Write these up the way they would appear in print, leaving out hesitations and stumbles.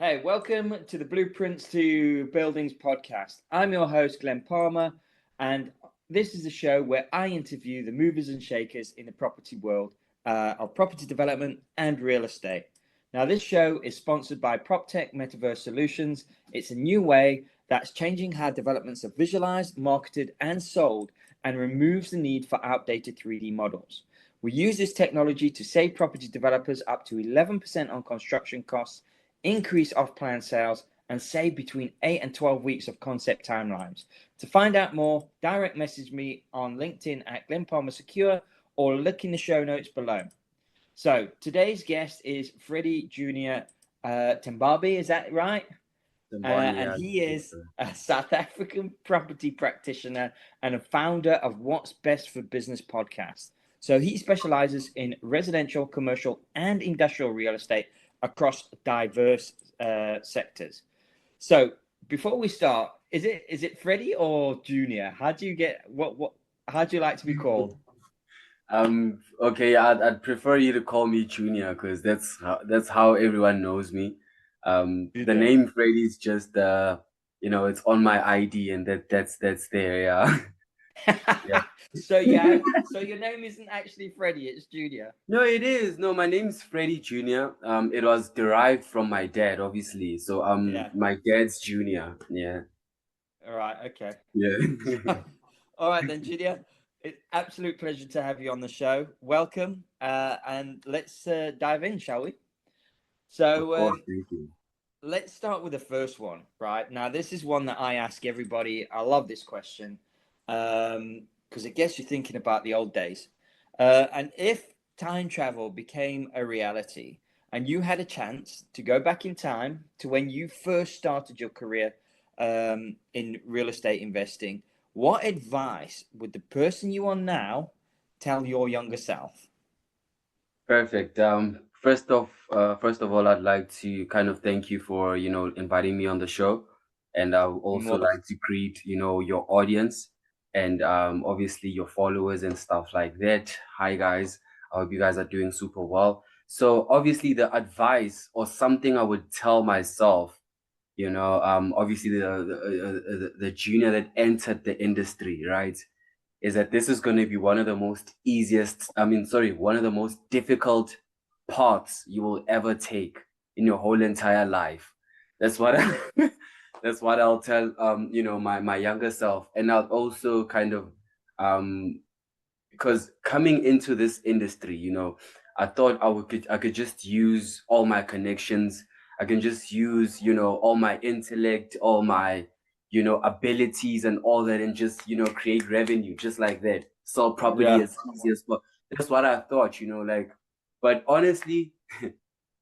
Hey, welcome to the Blueprints to Buildings podcast. I'm your host, Glenn Palmer, and this is a show where I interview the movers and shakers in the property world of property development and real estate. Now, this show is sponsored by PropTech Metaverse Solutions. It's a new way that's changing how developments are visualized, marketed, and sold, and removes the need for outdated 3D models. We use this technology to save property developers up to 11% on construction costs, increase off-plan sales, and save between 8 and 12 weeks of concept timelines. To find out more, direct message me on LinkedIn at Glenn Palmer Secure or look in the show notes below. So today's guest is Freddie Junior Tembane, is that right? And he is a South African property practitioner and a founder of What's Best for Business podcast. So he specializes in residential, commercial, and industrial real estate across diverse sectors. So before we start, is it Freddie or Junior? How do you get what? How do you like to be called? Okay, I'd prefer you to call me Junior because that's how everyone knows me. The Junior. name Freddie is just it's on my ID and that's there. Yeah, yeah. So yeah, so your name isn't actually Freddie, it's Junior. No, it is. No, my name's Freddie Junior. It was derived from my dad, obviously. So Yeah. my dad's Junior. Yeah, All right. Okay. yeah. All right then, Junior. It's absolute pleasure to have you on the show. Welcome, and let's dive in, shall we? Of So course, thank you. let's start with the first one. Right now, this is one that I ask everybody. I love this question because it gets you thinking about the old days. And if time travel became a reality, and you had a chance to go back in time to when you first started your career in real estate investing, what advice would the person you are now tell your younger self? Perfect. First of all, I'd like to kind of thank you for, inviting me on the show. And I would also More than like to greet, your audience and obviously your followers and stuff like that. Hi, guys. I hope you guys are doing super well. So obviously the advice or something I would tell myself, obviously the junior that entered the industry, right? Is that this is going to be one of the one of the most difficult paths you will ever take in your whole entire life. That's what that's what I'll tell my younger self. And I'll also kind of um because coming into this industry, I thought I could just use all my connections. I can just use, all my intellect, all my, abilities and all that, and just, create revenue just like that. Sell property yeah, as easy as possible. That's what I thought, like. But honestly,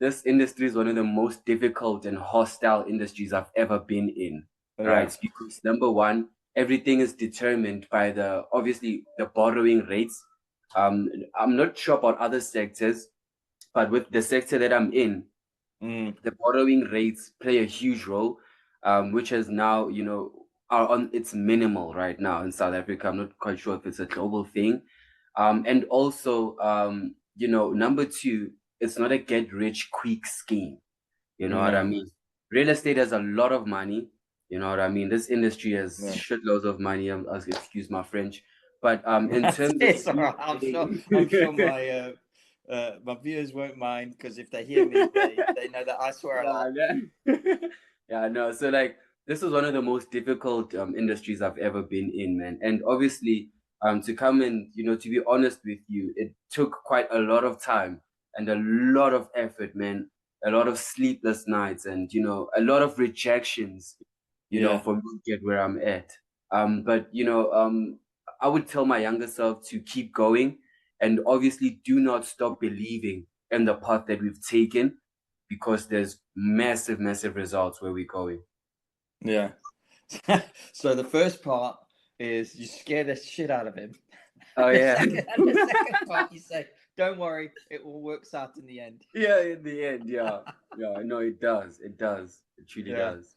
this industry is one of the most difficult and hostile industries I've ever been in, yeah, right? Because number one, everything is determined by obviously the borrowing rates. I'm not sure about other sectors, but with the sector that I'm in, mm, the borrowing rates play a huge role, which is now, are on it's minimal right now in South Africa. I'm not quite sure if it's a global thing. And also, number two, it's not a get rich quick scheme. You know what I yeah, mean? Real estate has a lot of money. You know what I mean? This industry has yeah. shitloads of money. Excuse my French, but in terms of It's all right. I'm sure my viewers won't mind because if they hear me, they know that I swear a lot. yeah, yeah. Yeah, no. So like, this is one of the most difficult industries I've ever been in, man. And obviously, to come in, to be honest with you, it took quite a lot of time and a lot of effort, man. A lot of sleepless nights and a lot of rejections, Yeah, for me to get where I'm at. But I would tell my younger self to keep going and obviously do not stop believing in the path that we've taken because there's massive, massive results where we're going. yeah. So the first part is you scare the shit out of him. Oh yeah. And the second part you say, "Don't worry, it all works out in the end." Yeah, in the end, yeah. Yeah, no, it does. It does. It truly Yeah. does.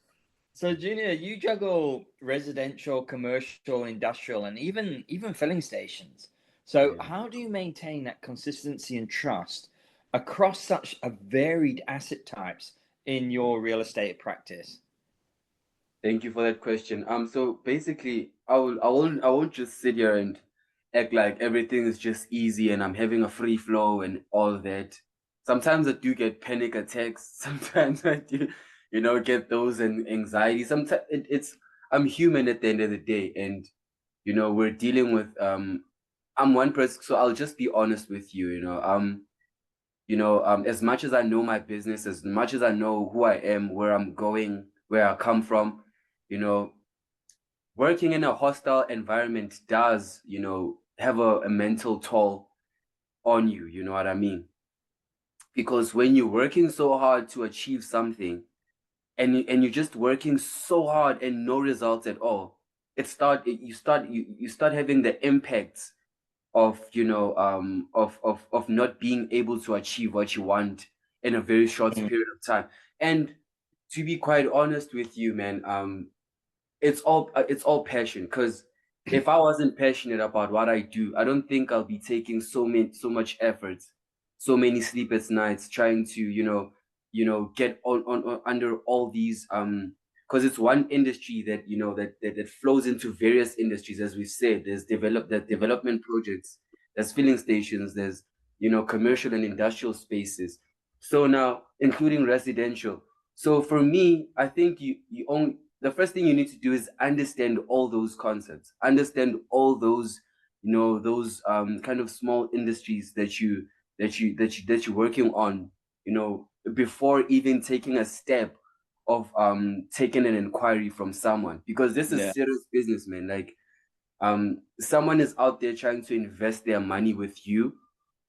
So Junior, you juggle residential, commercial, industrial, and even filling stations. So Yeah. how do you maintain that consistency and trust across such a varied asset types in your real estate practice? Thank you for that question. So basically, I won't just sit here and act like everything is just easy and I'm having a free flow and all that. Sometimes I do get panic attacks. Sometimes I do, get those and anxiety. Sometimes it's I'm human at the end of the day, and we're dealing with I'm one person, so I'll just be honest with you. As much as I know my business, as much as I know who I am, where I'm going, where I come from, you know, working in a hostile environment does, have a mental toll on you. You know what I mean? Because when you're working so hard to achieve something, and you're just working so hard and no results at all, you start having the impacts of of not being able to achieve what you want in a very short Mm. period of time. And to be quite honest with you, man, it's all passion. Because if I wasn't passionate about what I do, I don't think I'll be taking so much effort, so many sleepless nights trying to get on under all these because it's one industry that that flows into various industries. As we said, there's development projects, there's filling stations, there's commercial and industrial spaces, so now including residential. So for me, I think you only the first thing you need to do is understand all those concepts, understand all those those kind of small industries that you're working on, before even taking a step of taking an inquiry from someone, because this is Yeah, serious business, man. Like someone is out there trying to invest their money with you,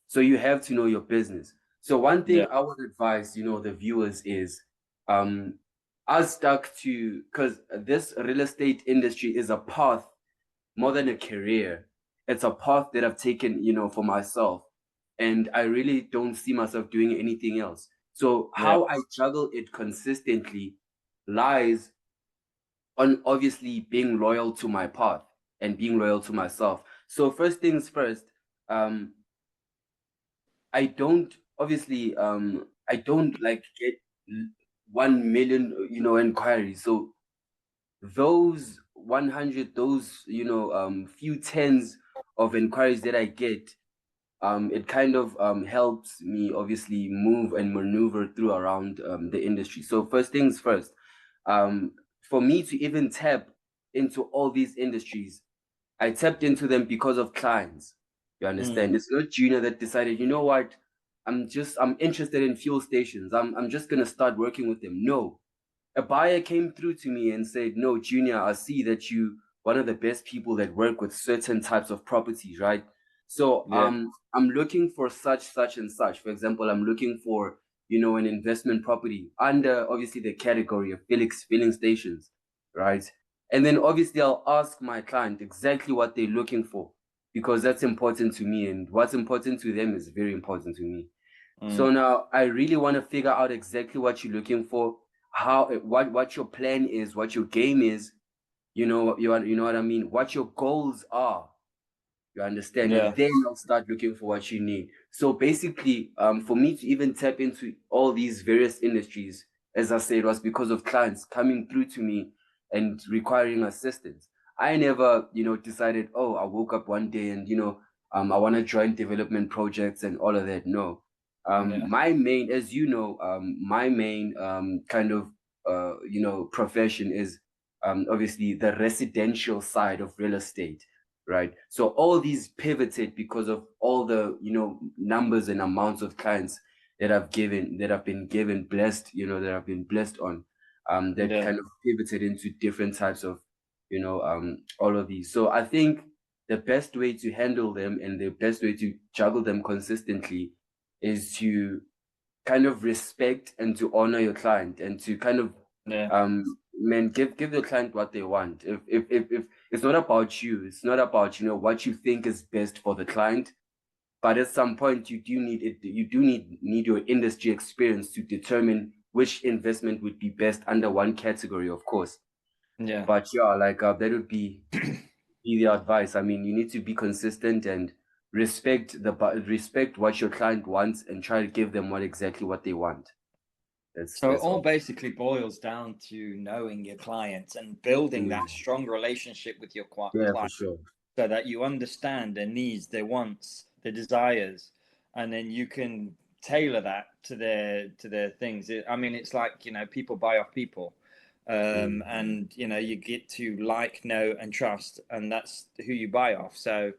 so you have to know your business. So one yeah, thing I would advise, the viewers is, um, I stuck to, because this real estate industry is a path more than a career. It's a path that I've taken, for myself, and I really don't see myself doing anything else. So yeah, how I juggle it consistently lies on obviously being loyal to my path and being loyal to myself. So first things first, um, I don't like get 1 million, inquiries. So those 100, those, few tens of inquiries that I get, it kind of helps me obviously move and maneuver through around the industry. So first things first, um, for me to even tap into all these industries, I tapped into them because of clients. You mm, understand? It's not Junior that decided, you know what, I'm interested in fuel stations. I'm just gonna start working with them. No. A buyer came through to me and said, no, Junior, I see that you one of the best people that work with certain types of properties, right? So yeah, I'm looking for such and such. For example, I'm looking for, an investment property under obviously the category of filling stations, right? And then obviously I'll ask my client exactly what they're looking for, because that's important to me, and what's important to them is very important to me. So mm, now I really want to figure out exactly what you're looking for, how what your plan is, what your game is, you know what I mean, what your goals are. You understand? yeah, And then I'll start looking for what you need. So basically, for me to even tap into all these various industries, as I said, was because of clients coming through to me and requiring assistance. I never, decided, oh, I woke up one day and, I want to join development projects and all of that. No. yeah, My main, as you know, my main kind of, profession is obviously the residential side of real estate, right? So all these pivoted because of all the numbers and amounts of clients that have been given blessed, that have been blessed on, that yeah, kind of pivoted into different types of all of these. So I think the best way to handle them and the best way to juggle them consistently is to kind of respect and to honor your client, and to kind of yeah, man, give the client what they want. If it's not about you, it's not about what you think is best for the client, but at some point you do need it, you do need your industry experience to determine which investment would be best under one category, of course. yeah, But yeah, like that would be the advice. I mean, you need to be consistent and respect what your client wants, and try to give them exactly what they want. So it That's all all. basically boils down to knowing your clients and building that Mm. strong relationship with your Yeah, for client, sure. so that you understand their needs, their wants, their desires, and then you can tailor that to their things. I mean, it's like, people buy off people, Mm. and you get to like, know, and trust, and that's who you buy off. So,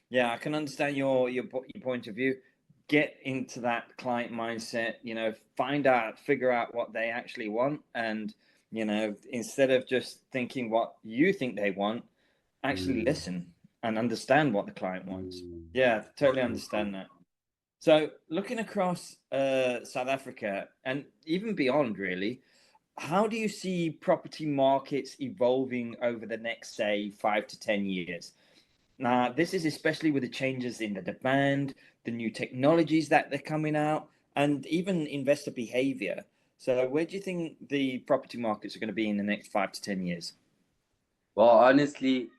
yeah, I can understand your point of view. Get into that client mindset. Figure out what they actually want, and instead of just thinking what you think they want, actually Mm. listen and understand what the client wants. Mm. Yeah, totally Okay. understand that. So, looking across South Africa and even beyond, really, how do you see property markets evolving over the next, say, 5 to 10 years? Now, this is especially with the changes in the demand, the new technologies that they're coming out, and even investor behavior. So, where do you think the property markets are going to be in the next 5 to 10 years? Well, honestly,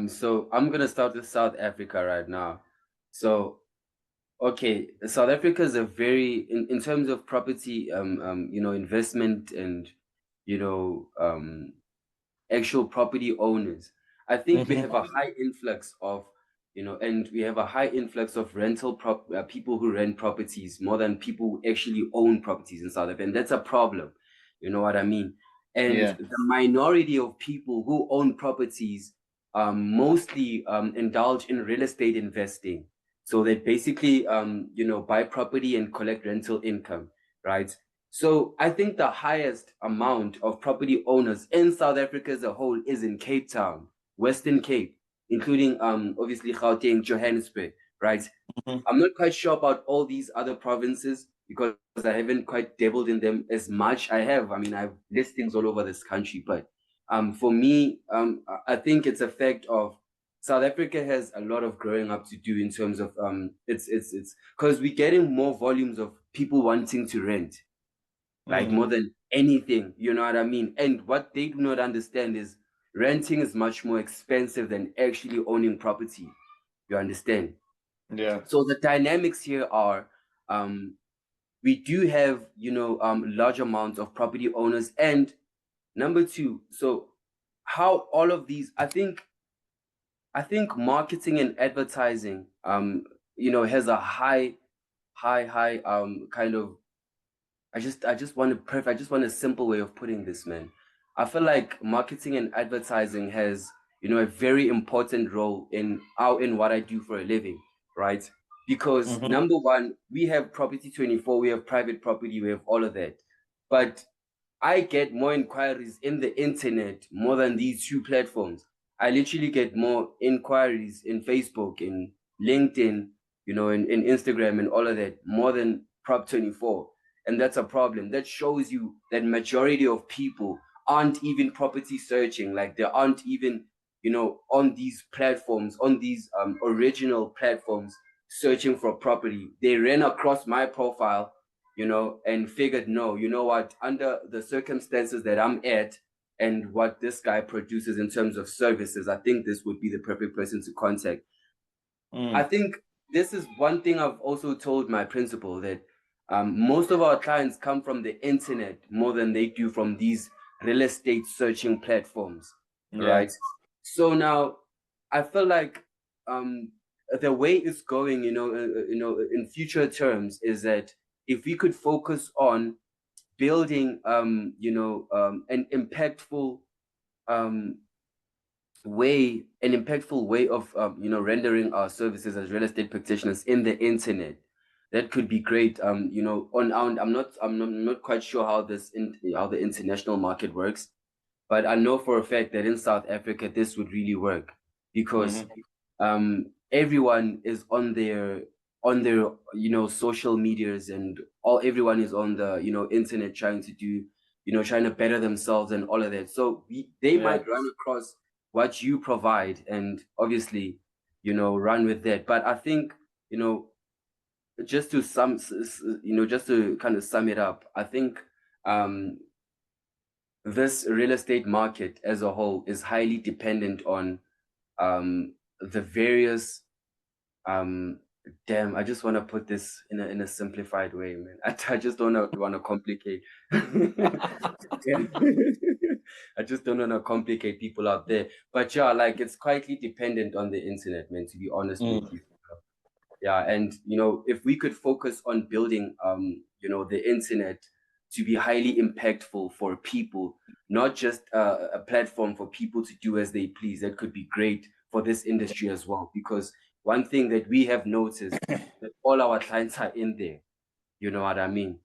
so I'm gonna start with South Africa right now. So, okay, South Africa is a very, in terms of property, investment and, you know, actual property owners. I think we Hmm. have a high influx of, and we have a high influx of people who rent properties more than people who actually own properties in South Africa. And that's a problem. You know what I mean? And Yeah. the minority of people who own properties mostly indulge in real estate investing. So they basically, buy property and collect rental income, right? So I think the highest amount of property owners in South Africa as a whole is in Cape Town, Western Cape, including obviously Gauteng, Johannesburg, right? Hmm. I'm not quite sure about all these other provinces because I haven't quite dabbled in them as much. I mean, I have listings all over this country, but for me, I think it's a fact of South Africa has a lot of growing up to do in terms of it's because we're getting more volumes of people wanting to rent, like Mm. more than anything, you know what I mean? And what they do not understand is renting is much more expensive than actually owning property. You understand? Yeah. So the dynamics here are we do have, large amounts of property owners. And number two, so how all of these, I think marketing and advertising, has a high, kind of I just want a simple way of putting this, man. I feel like marketing and advertising has, a very important role in what I do for a living, right? Because Hmm. number one, we have Property 24, we have private property, we have all of that. But I get more inquiries in the internet more than these two platforms. I literally get more inquiries in Facebook, in LinkedIn, in Instagram and all of that, more than Prop 24. And that's a problem. That shows you that majority of people aren't even property searching. Like they aren't even, on these platforms, on these original platforms searching for property. They ran across my profile, and figured, no, you know what, under the circumstances that I'm at and what this guy produces in terms of services, I think this would be the perfect person to contact. I Mm. think this is one thing I've also told my principal that most of our clients come from the internet more than they do from these real estate searching platforms, Yeah. right? So now I feel like um, the way it's going, in future terms, is that if we could focus on building, an um, impactful way of rendering our services as real estate practitioners in the internet. That could be great. I'm not quite sure how the international market works, but I know for a fact that in South Africa this would really work because Hmm. everyone is on their social medias, and all everyone is on the internet trying to better themselves and all of that. So they Yeah. might run across what you provide and obviously run with that. But I think you know just to kind of sum it up, I think um this real estate market as a whole is highly dependent on the various Damn, I just want to put this in a simplified way, man. I just don't want to complicate. Yeah. I just don't want to complicate people out there. But yeah, like it's quietly dependent on the internet, man, to be honest with Mm. you. Yeah, and if we could focus on building the internet to be highly impactful for people, not just a platform for people to do as they please, that could be great for this industry as well. Because one thing that we have noticed that all our clients are in there, you know what I mean?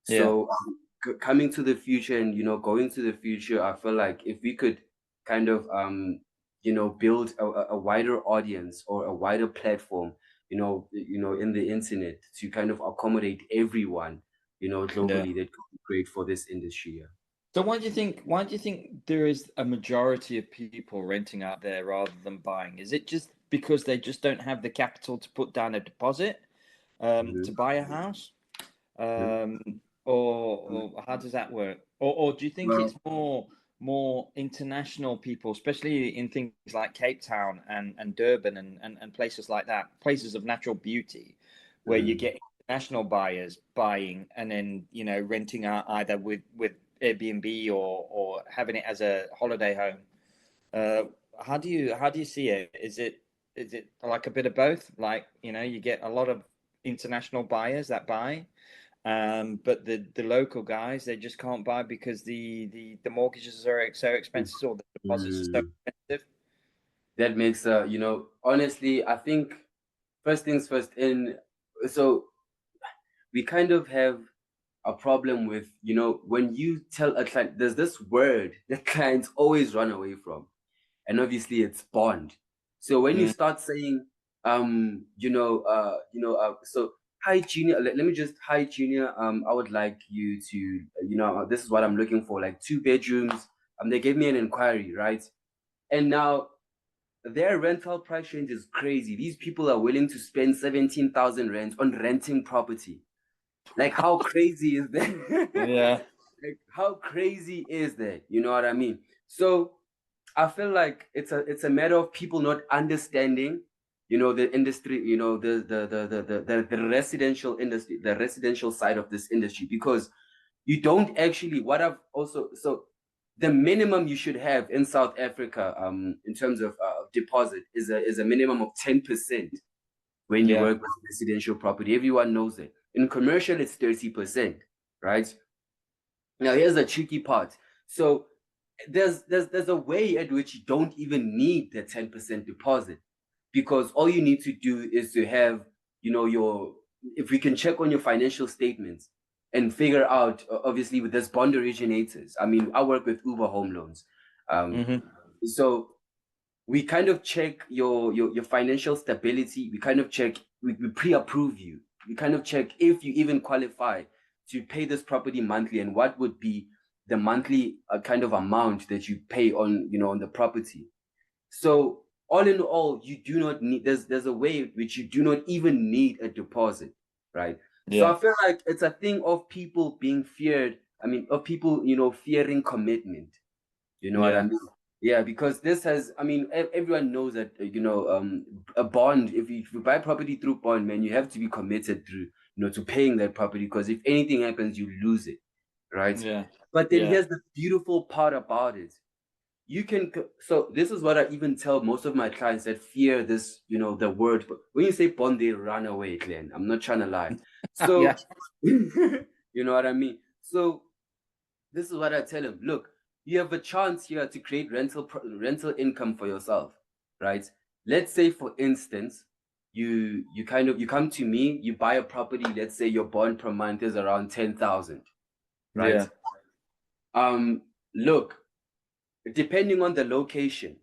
Yeah. So coming to the future and going to the future, I feel like if we could kind of build a wider audience or a wider platform, in the internet to kind of accommodate everyone, Yeah. globally, that could be great for this industry. Yeah. So why do you think there is a majority of people renting out there rather than buying? Is it just because they just don't have the capital to put down a deposit Mm-hmm. to buy a house? Mm-hmm. Um, or how does that work? Or do you think it's Well, more international people, especially in things like Cape Town and Durban and places like that, places of natural beauty, where you mm, get international buyers buying and then renting out either with Airbnb or having it as a holiday home. Uh, how do you see it? Is it like a bit of both? Like you get a lot of international buyers that buy, but the local guys they just can't buy because the mortgages are so expensive or the deposits are so mm. expensive. That makes honestly, I think first things first. In so we kind of have a problem with, when you tell a client, there's this word that clients always run away from, and obviously it's bond. So when you Mm, start saying, so hi Junior, let me just hi Junior, I would like you to, this is what I'm looking for, like 2 bedrooms. They gave me an inquiry, right? And now their rental price range is crazy. These people are willing to spend 17,000 rand on renting property. Like, how crazy is that? yeah, Like, how crazy is that? You know what I mean? So I feel like it's a matter of people not understanding, the industry, the residential industry, the residential side of this industry, because you don't actually, what I've also, so the minimum you should have in South Africa, in terms of deposit, is a minimum of 10% when you yeah, work with residential property. Everyone knows it. In commercial, it's 30%, right? Now, here's the tricky part. So there's a way at which you don't even need the 10% deposit, because all you need to do is to have, your, if we can check on your financial statements and figure out, obviously with this bond originators. I mean, I work with Uber Home Loans. hmm So we kind of check your financial stability. We kind of check, we pre-approve you. We kind of check if you even qualify to pay this property monthly, and what would be the monthly kind of amount that you pay on, on the property. So all in all, you do not need, there's a way which you do not even need a deposit, right? So yeah, I feel like it's a thing of people being feared. I mean, of people, fearing commitment. You know what I yeah, mean? Yeah, because this has, I mean, everyone knows that, a bond, if you buy property through bond, man, you have to be committed through, to paying that property, because if anything happens, you lose it, right? yeah, But then yeah, here's the beautiful part about it. So this is what I even tell most of my clients that fear this, the word. But when you say bond, they run away, Glenn. I'm not trying to lie. yeah, So, you know what I mean? So this is what I tell him. Look, you have a chance here to create rental income for yourself, right? Let's say, for instance, you come to me, you buy a property. Let's say your bond per month is around 10,000, right? yeah, Look, depending on the location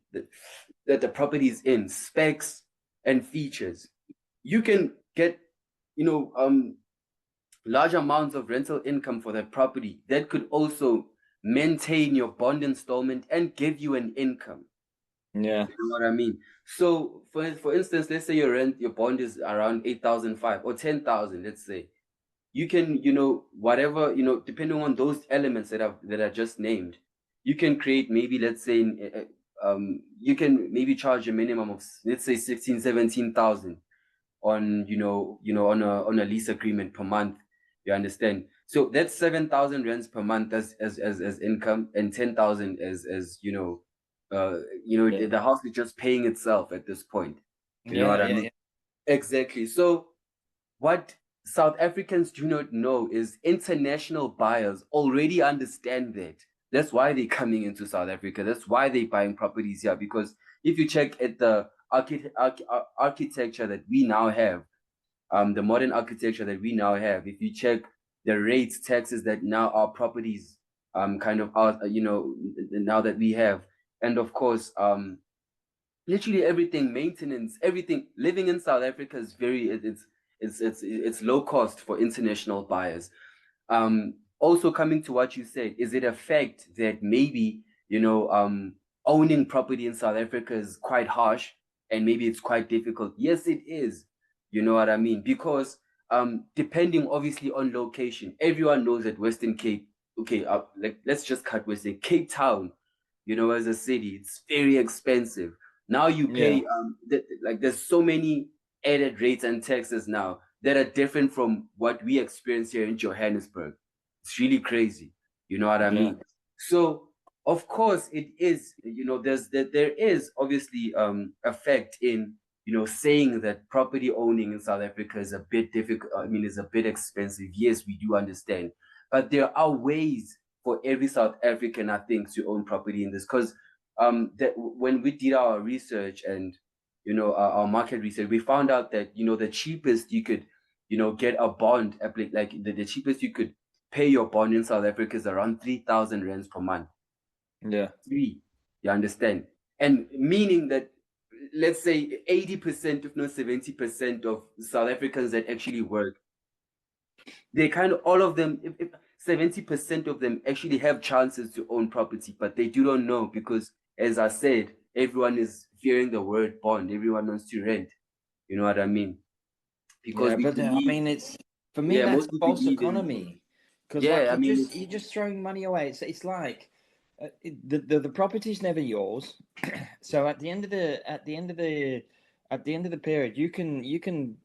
that the property is in, specs and features, you can get, you know, um, large amounts of rental income for that property that could also maintain your bond installment and give you an income. yeah, You know what I mean? So for instance, let's say your bond is around 8,500 or 10,000, let's say. You can, whatever, depending on those elements that I just named, you can create, maybe, let's say, you can maybe charge a minimum of, let's say, 16, 17,000 on on a lease agreement per month. You understand? So that's 7,000 rands per month as income, and 10,000 as Yeah. the house is just paying itself at this point. You know Yeah, what I yeah, mean? yeah. Exactly. So what South Africans do not know is international buyers already understand that. That's why they're coming into South Africa. That's why they're buying properties here. Because if you check at the architecture that we now have, the modern architecture that we now have, if you check the rates, taxes that now our properties kind of are, now that we have, and of course, literally everything, maintenance, everything. Living in South Africa is it's low cost for international buyers. Also coming to what you said, is it a fact that maybe owning property in South Africa is quite harsh and maybe it's quite difficult? Yes, it is. You know what I mean? Because depending obviously on location, everyone knows that Western Cape. Okay, let's just cut Western Cape Town. As a city, it's very expensive. Now you Yeah, pay like there's so many added rates and taxes now that are different from what we experience here in Johannesburg. It's really crazy. You know what I yeah, mean? So of course it is, there is obviously effect in saying that property owning in South Africa is a bit difficult. I mean, is a bit expensive. Yes, we do understand. But there are ways for every South African, I think, to own property in this. Because that when we did our research and our market research, we found out that the cheapest you could get a bond like the cheapest you could pay your bond in South Africa is around 3,000 rands per month. yeah, Three, you understand? And meaning that, let's say 80%, if not 70% of South Africans that actually work, they kind of all of them, if 70% of them actually have chances to own property, but they do not know because, as I said, everyone is fearing the word bond. Everyone wants to rent. You know what I mean? Because yeah. we But I believe, mean, it's for me yeah, that's a mostly false believe in, economy, because yeah. like I mean, you're just throwing money away. It's like the property's never yours. So at the end of the period, you can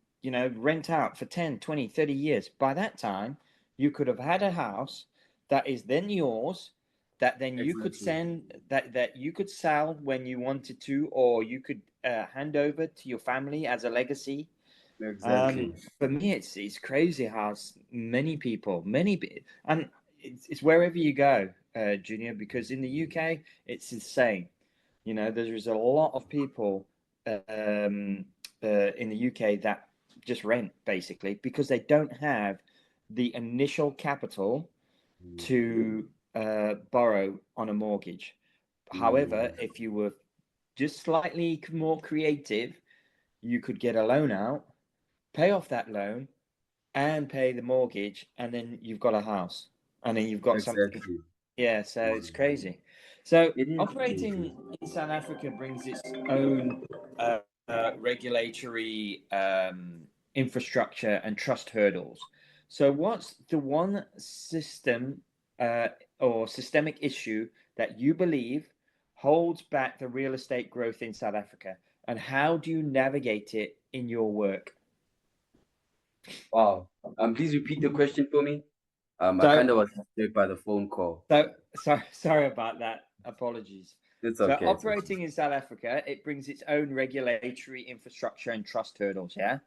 rent out for 10, 20, 30 years. By that time, you could have had a house that is then yours, that then you could exactly, that you could sell when you wanted to, or you could hand over to your family as a legacy. exactly. For me, it's crazy how many people, and it's wherever you go, Junior, because in the UK it's the same. There's a lot of people in the UK that just rent basically because they don't have the initial capital to borrow on a mortgage. However, Mm, if you were just slightly more creative, you could get a loan out, pay off that loan, and pay the mortgage, and then you've got a house, and then you've got something. exactly. Yeah, so it's Mm. crazy. So It is crazy. operating in South Africa brings its own regulatory infrastructure and trust hurdles. So what's the one uh, or systemic issue that you believe holds back the real estate growth in South Africa, and how do you navigate it in your work? Wow. Please repeat the question for me. I So kind of was disturbed by the phone call. Sorry about that. Apologies. It's So okay. It's okay. operating in South Africa, it brings its own regulatory infrastructure and trust hurdles, yeah?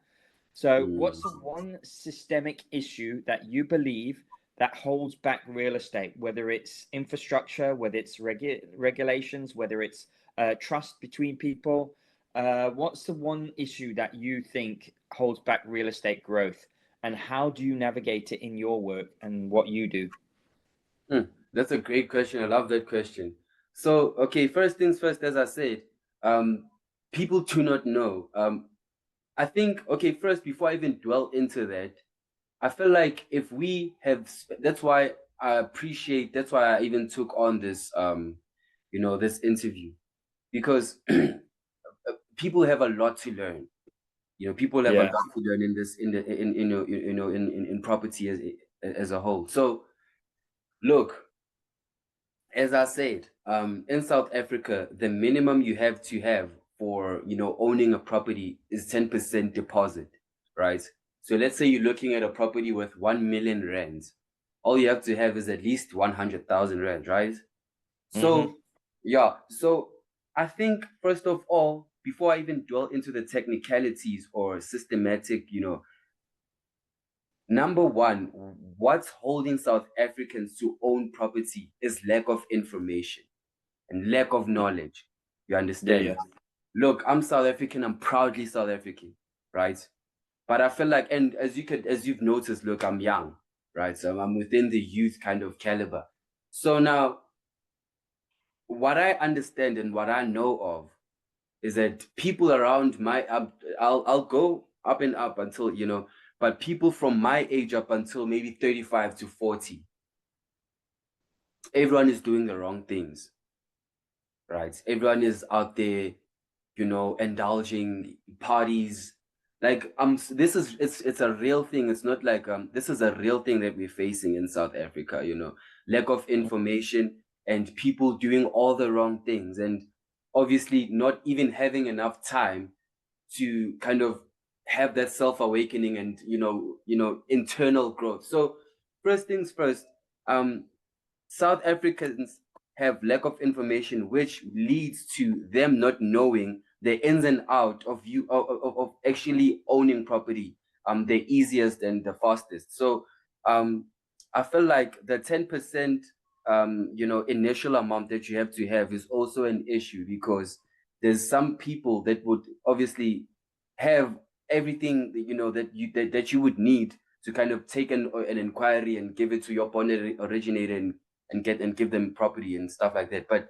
So Mm. what's the one systemic issue that you believe that holds back real estate, whether it's infrastructure, whether it's regulations, whether it's trust between people? What's the one issue that you think holds back real estate growth, and how do you navigate it in your work and what you do? That's a great question. I love that question. So, okay, first things first, as I said, um, people do not know. I think, okay, first, before I even dwell into that, I feel like if we have, that's why that's why I even took on this, this interview, because people have a lot to learn. People have a Yeah. lot to learn in this, in the, in, in property as a whole. So, look, as I said, in South Africa, the minimum you have to have for owning a property is 10% deposit. right? So let's say you're looking at a property with 1 million rands. All you have to have is at least 100,000 rands, right? Mm-hmm. So, yeah. So I think first of all, before I even dwell into the technicalities or systematic, number one, what's holding South Africans to own property is lack of information and lack of knowledge. You Yeah, understand? yeah. Look, I'm South African. I'm proudly South African, right? But I feel like, and as you've noticed, look, I'm young, right? So I'm within the youth kind of caliber. So now, what I understand and what I know of is that people around my, I'll go up and up until but people from my age up until maybe 35 to 40, everyone is doing the wrong things, right? Everyone is out there, indulging parties. Like this is it's a real thing. It's not like this is a real thing that we're facing in South Africa, lack of information and people doing all the wrong things and obviously not even having enough time to kind of have that self-awakening and internal growth. So first things first, um South Africans have lack of information, which leads to them not knowing the ins and out of actually owning property. The easiest and the fastest. So, I feel like the 10%, initial amount that you have to have is also an issue because there's some people that would obviously have everything that you would need to kind of take an inquiry and give it to your bond originator and give them property and stuff like that. But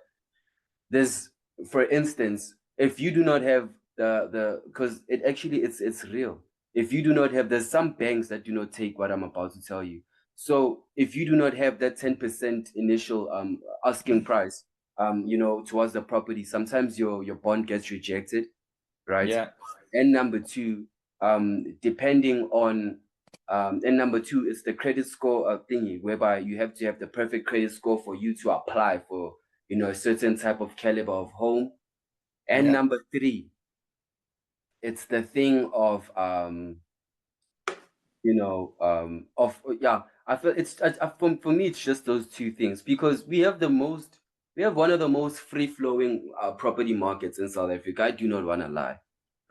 there's, for instance, if you do not have the because it's real. If you do not have, there's some banks that do not take what I'm about to tell you. So if you do not have that 10% initial asking price towards the property, sometimes your bond gets rejected, right? Yeah. And number two, depending on and number two is the credit score thingy, whereby you have to have the perfect credit score for you to apply for a certain type of caliber of home. And Yeah. number three, it's the thing of yeah, I feel for me it's just those two things because we have one of the most free flowing property markets in South Africa. I do not want to lie,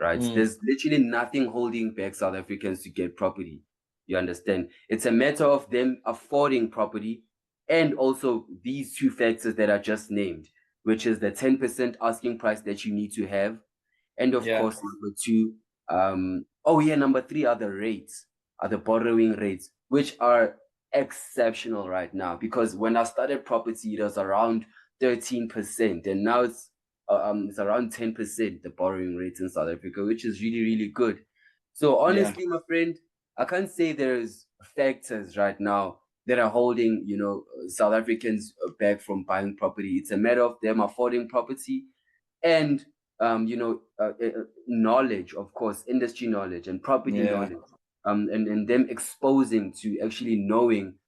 right? Mm. There's literally nothing holding back South Africans to get property. You understand? It's a matter of them affording property and also these two factors that are just named, which is the 10% asking price that you need to have, and of Yeah. course, number two, number three are the rates, are the borrowing rates, which are exceptional right now. Because when I started property, it was around 13%, and now it's around 10%, the borrowing rates in South Africa, which is really, really good. So Yeah. honestly, my friend, I can't say there's factors right now that are holding, South Africans back from buying property. It's a matter of them affording property and knowledge, of course, industry knowledge and property Yeah. knowledge, and them exposing to actually knowing,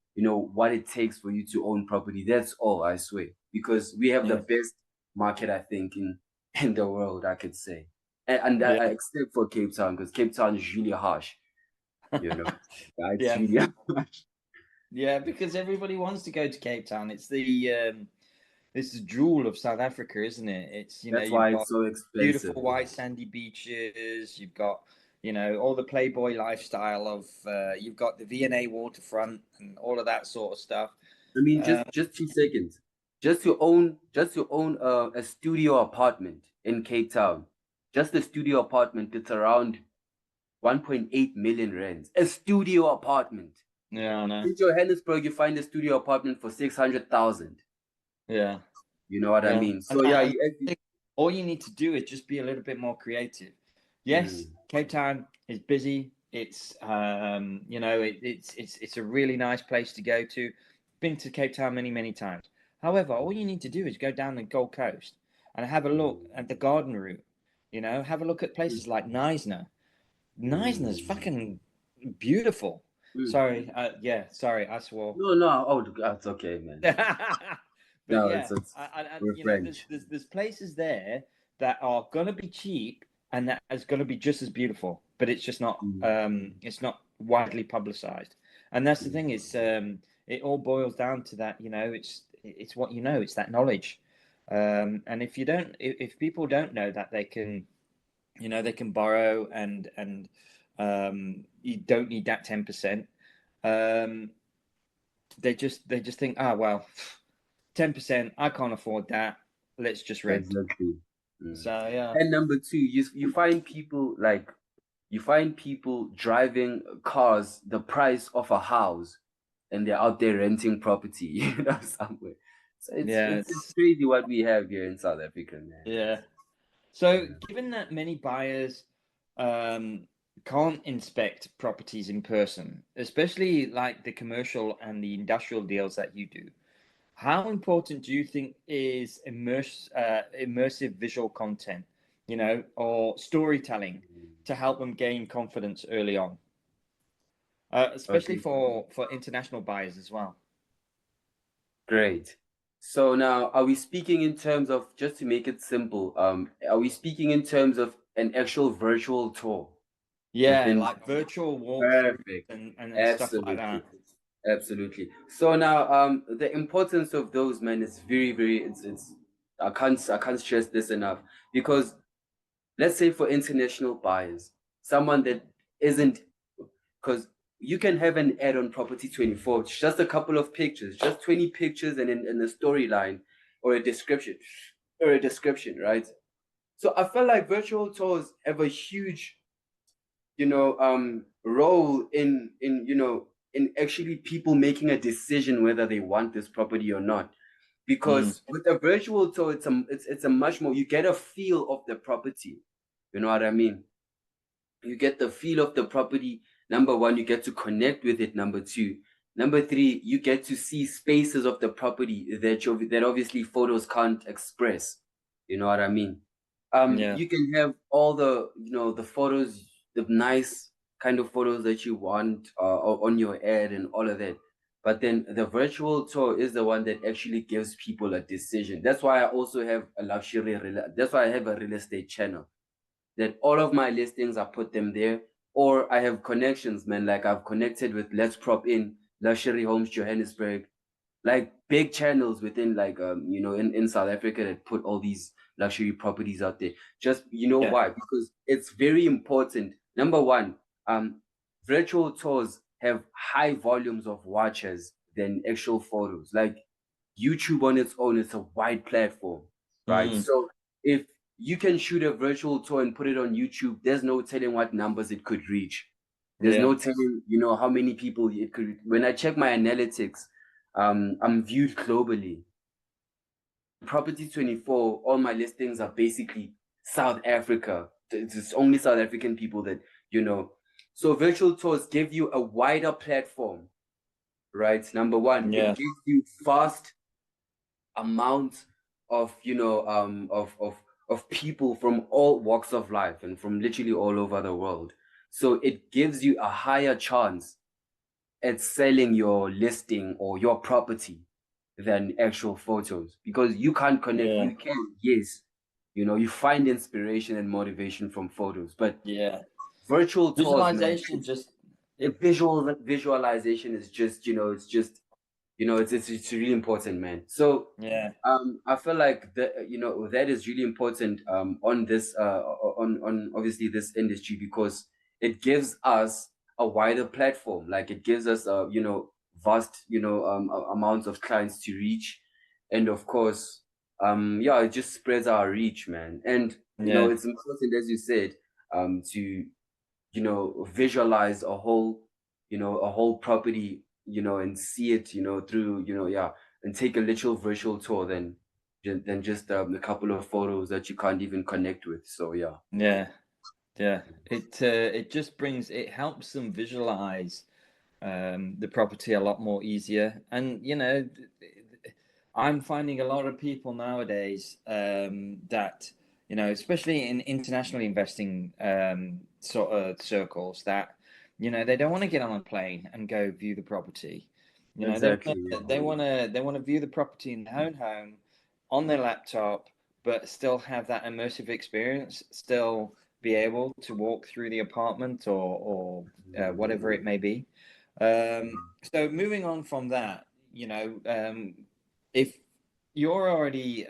what it takes for you to own property. That's all, I swear, because we have the Yeah. best market, I think, in the world, I could say, and Yeah. except for Cape Town, because Cape Town is really harsh, you know. Yeah, it's Yeah. really harsh. Yeah, because everybody wants to go to Cape Town. It's the jewel of South Africa, isn't it? It's That's you've why got it's so expensive. beautiful white sandy beaches. You've got all the playboy lifestyle of you've got the V&A waterfront and all of that sort of stuff. I mean, Um, just 2 seconds. Just to own a studio apartment in Cape Town. Just a studio apartment, it's around 1.8 million rands. A studio apartment. yeah, I know. In Johannesburg, you find a studio apartment for 600,000. Yeah, You know what I yeah. mean? So yeah, And I think all you need to do is just be a little bit more creative. Yes, mm, Cape Town is busy. It's it's a really nice place to go to. Been to Cape Town many times. However, all you need to do is go down the Gold Coast and have a look mm, at the garden route. Have a look at mm, places like Knysna. Knysna's mm, fucking beautiful. mm. Sorry, yeah, sorry, I swore. No. Oh, it's okay, man. But No, yeah, it's and we're there's, French. there's there's places there that are gonna be cheap and that is going to be just as beautiful, but it's not widely publicized. And that's the thing is, it all boils down to that, it's what it's that knowledge. And if you don't, if people don't know that they can, they can borrow, and you don't need that 10%. Um, they just think, ah, well, 10%, I can't afford that. Let's just rent. Exactly. So yeah. And number two, you find people like you find people driving cars the price of a house, and they're out there renting property, somewhere. So Yeah, it's crazy what we have here in South Africa, man. yeah. So, given that many buyers um, can't inspect properties in person, especially like the commercial and the industrial deals that you do, how important do you think is immersive visual content, or storytelling to help them gain confidence early on, especially Okay, for international buyers as well? great. So now, are we speaking in terms of, just to make it simple, are we speaking in terms of an actual virtual tour Yeah, within? like virtual walkthroughs Perfect. and stuff like Absolutely. that. Absolutely. So now, the importance of those, man, is very, very. It's. I can't stress this enough, because let's say for international buyers, someone that isn't, because you can have an ad on Property 24, it's just a couple of pictures, just 20 pictures, and in a storyline or a description, right? So I feel like virtual tours have a huge role in actually people making a decision whether they want this property or not, Mm, because with a virtual tour, it's a much more, you get a feel of the property. You know what I mean? You get the feel of the property. Number one, you get to connect with it. Number two, number three, you get to see spaces of the property that obviously photos can't express. You know what I mean? yeah, You can have all the photos, the nice kind of photos that you want on your ad and all of that. But then the virtual tour is the one that actually gives people a decision. That's why I also have that's why I have a real estate channel, that all of my listings, I put them there. Or I have connections, man. Like I've connected with Let's Prop In, Luxury Homes Johannesburg, like big channels within, like in South Africa, that put all these luxury properties out there. Just, yeah, why? Because it's very important. Number one, virtual tours have high volumes of watchers than actual photos. Like YouTube on its own, it's a wide platform, right? mm, So if you can shoot a virtual tour and put it on YouTube, there's no telling what numbers it could reach. There's yeah, no telling, how many people it could. When I check my analytics, I'm viewed globally. Property 24, all my listings are basically South Africa. It's only South African people that, you know. So virtual tours give you a wider platform, right? Number one, it yeah, gives you vast amount of, of people from all walks of life and from literally all over the world. So it gives you a higher chance at selling your listing or your property than actual photos, because you can't connect. yeah, You can, yes, you find inspiration and motivation from photos, but yeah. virtual tours, man, Visualization just a it. visualization is just, it's just, it's really important, man. So Yeah, I feel like that is really important on this on obviously this industry, because it gives us a wider platform. Like it gives us vast amounts of clients to reach, and of course yeah, it just spreads our reach, man. And yeah, it's important, as you said, to visualize a whole property, and see it, through, yeah, and take a literal virtual tour, than just a couple of photos that you can't even connect with. So yeah. yeah, yeah. It just brings it helps them visualize the property a lot more easier. And I'm finding a lot of people nowadays that especially in international investing sort of circles, that they don't want to get on a plane and go view the property. Exactly. They want to view the property in their own home on their laptop, but still have that immersive experience, still be able to walk through the apartment or whatever it may be. So moving on from that, if you already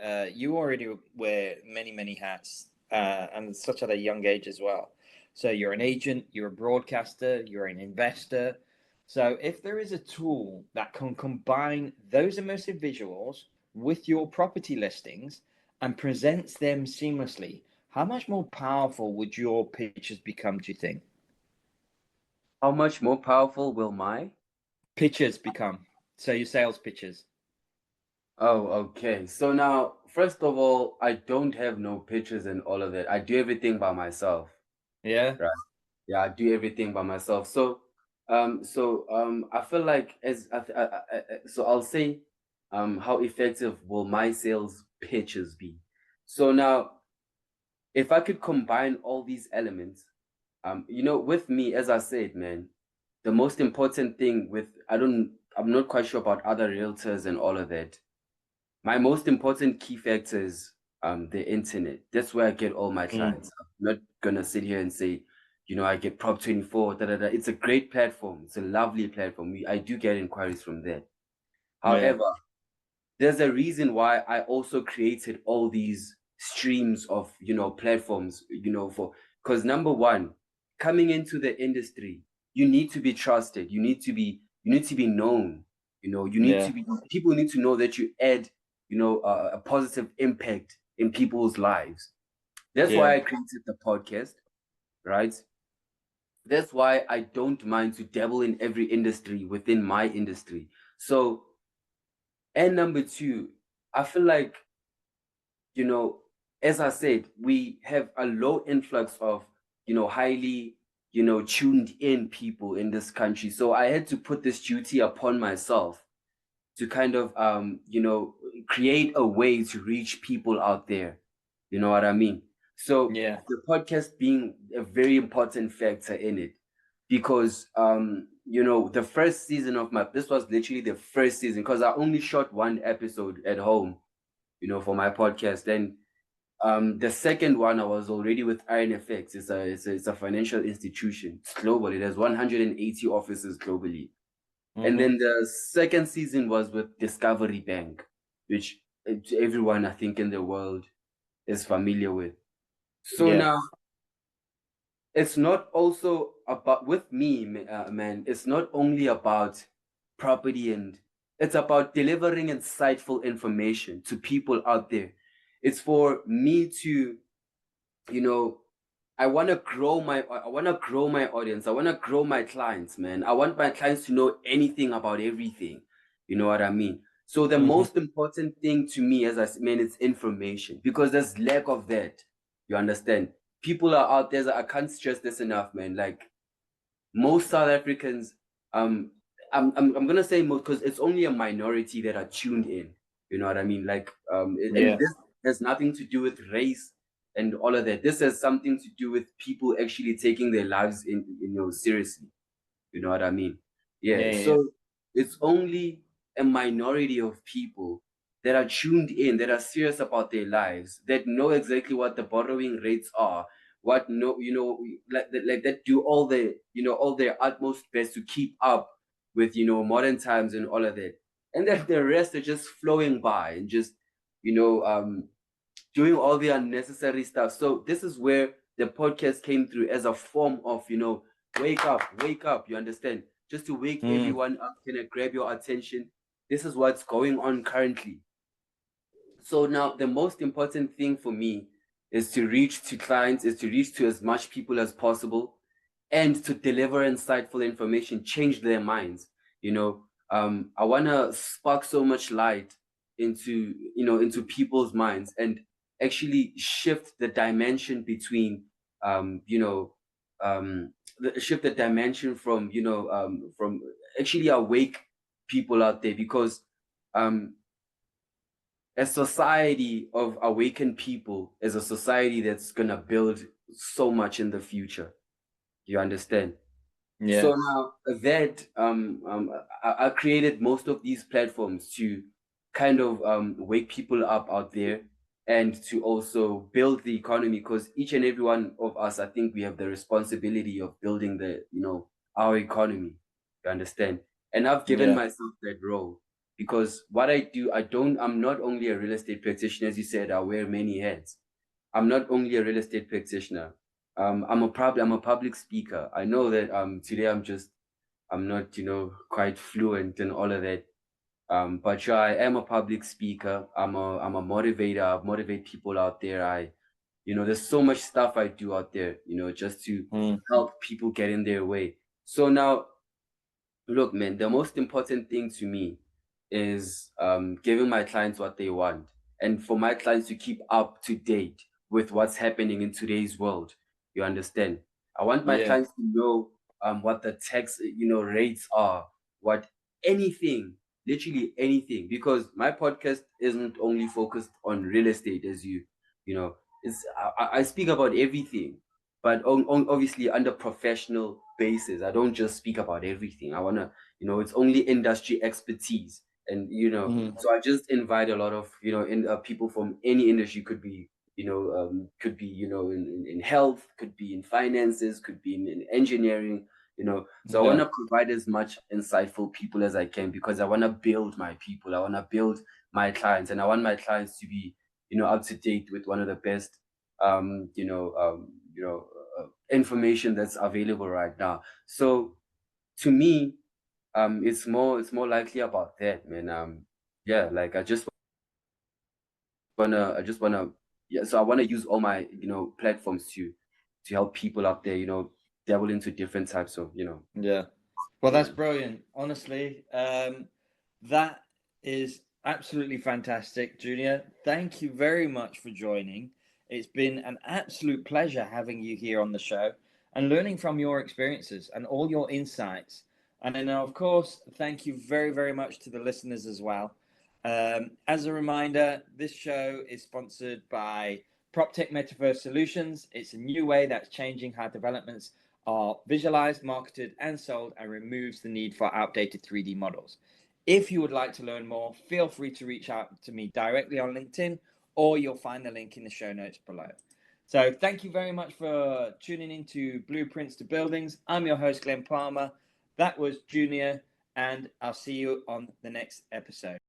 wear many hats, and such at a young age as well. So you're an agent, you're a broadcaster, you're an investor. So if there is a tool that can combine those immersive visuals with your property listings and presents them seamlessly, how much more powerful would your pitches become, do you think? How much more powerful will my? Pitches become. So your sales pitches. Oh, okay. So now, first of all, I don't have no pictures and all of that. I do everything by myself, Yeah. right? Yeah, I do everything by myself. So I feel like so I'll say, how effective will my sales pitches be? So now, if I could combine all these elements, with me, as I said, man, the most important thing I'm not quite sure about other realtors and all of that. My most important key factor is the internet. That's where I get all my Mm. clients. I'm not gonna sit here and say, I get Prop24, da da da. It's a great platform. It's a lovely platform. I do get inquiries from there. Yeah. However, there's a reason why I also created all these streams of platforms, for because number one, coming into the industry, you need to be trusted. You need to be known. You need Yeah. to be people need to know that you add, a positive impact in people's lives. That's Yeah. why I created the podcast, right? That's why I don't mind to dabble in every industry within my industry. So, and number two, I feel like, you know, as I said, we have a low influx of, highly, tuned in people in this country. So I had to put this duty upon myself to kind of, create a way to reach people out there. You know what I mean? So Yeah. the podcast being a very important factor in it because, the first season this was literally the first season because I only shot one episode at home, for my podcast. And the second one I was already with IronFX. It's a financial institution. It's global. It has 180 offices globally. And Mm-hmm. then the second season was with Discovery Bank, which everyone I think in the world is familiar with. So Yeah. now it's not also about with me, man. It's not only about property, and it's about delivering insightful information to people out there. It's for me to, you know, I want to grow my audience. I want to grow my clients, man. I want my clients to know anything about everything. You know what I mean? So the Mm-hmm. most important thing to me, as I said, man, it's information because there's lack of that. You understand? People are out there. I can't stress this enough, man. Like most South Africans, I'm gonna say most because it's only a minority that are tuned in. You know what I mean? Like, and Yeah. this has nothing to do with race and all of that. This has something to do with people actually taking their lives seriously. You know what I mean? Yeah. Yeah. Yeah. So it's only a minority of people that are tuned in, that are serious about their lives, that know exactly what the borrowing rates are, what no, like that do all their utmost best to keep up with modern times and all of that, and that the rest are just flowing by and just you know doing all the unnecessary stuff. So this is where the podcast came through as a form of, wake up, you understand? Just to wake Mm. everyone up, kind of grab your attention. This is what's going on currently. So now the most important thing for me is to reach to clients, is to reach to as much people as possible and to deliver insightful information, change their minds. I want to spark so much light into people's minds and actually shift the dimension between, you know, shift the dimension from actually awake people out there because, a society of awakened people is a society that's gonna build so much in the future. You understand? Yeah. So now that I created most of these platforms to kind of wake people up out there and to also build the economy, because each and every one of us, I think we have the responsibility of building our economy. You understand? And I've given Yeah. myself that role, because what I do, I'm not only a real estate practitioner, as you said, I wear many hats. I'm not only a real estate practitioner. I'm a public speaker. I know that today I'm not, quite fluent and all of that. But yeah, I am a public speaker. I'm a motivator. I motivate people out there. There's so much stuff I do out there, just to Mm. help people get in their way. So now, look, man, the most important thing to me is giving my clients what they want, and for my clients to keep up to date with what's happening in today's world. You understand? I want my Yeah. clients to know what the tax rates are, what anything, literally anything, because my podcast isn't only focused on real estate, as you know, I speak about everything, but obviously under professional basis. I don't just speak about everything. I want to, it's only industry expertise. And, Hmm. so I just invite a lot of, people from any industry. Could be, in health, could be in finances, could be in engineering, so I want Yeah. to provide as much insightful people as I can, because I want to build my people. I want to build my clients, and I want my clients to be, up to date with one of the best, um, you know, um, you know, information that's available right now. So to me, it's more likely about that, man. Yeah, like I just wanna, yeah. So I wanna use all my, platforms to help people out there, dabble into different types of, Yeah. Well, that's yeah. brilliant. Honestly, that is absolutely fantastic, Junior. Thank you very much for joining. It's been an absolute pleasure having you here on the show and learning from your experiences and all your insights. And then, of course, thank you very, very much to the listeners as well. As a reminder, this show is sponsored by PropTech Metaverse Solutions. It's a new way that's changing how developments are visualized, marketed, and sold, and removes the need for outdated 3D models. If you would like to learn more, feel free to reach out to me directly on LinkedIn, or you'll find the link in the show notes below. So thank you very much for tuning into Blueprints to Buildings. I'm your host, Glenn Palmer. That was Junior, and I'll see you on the next episode.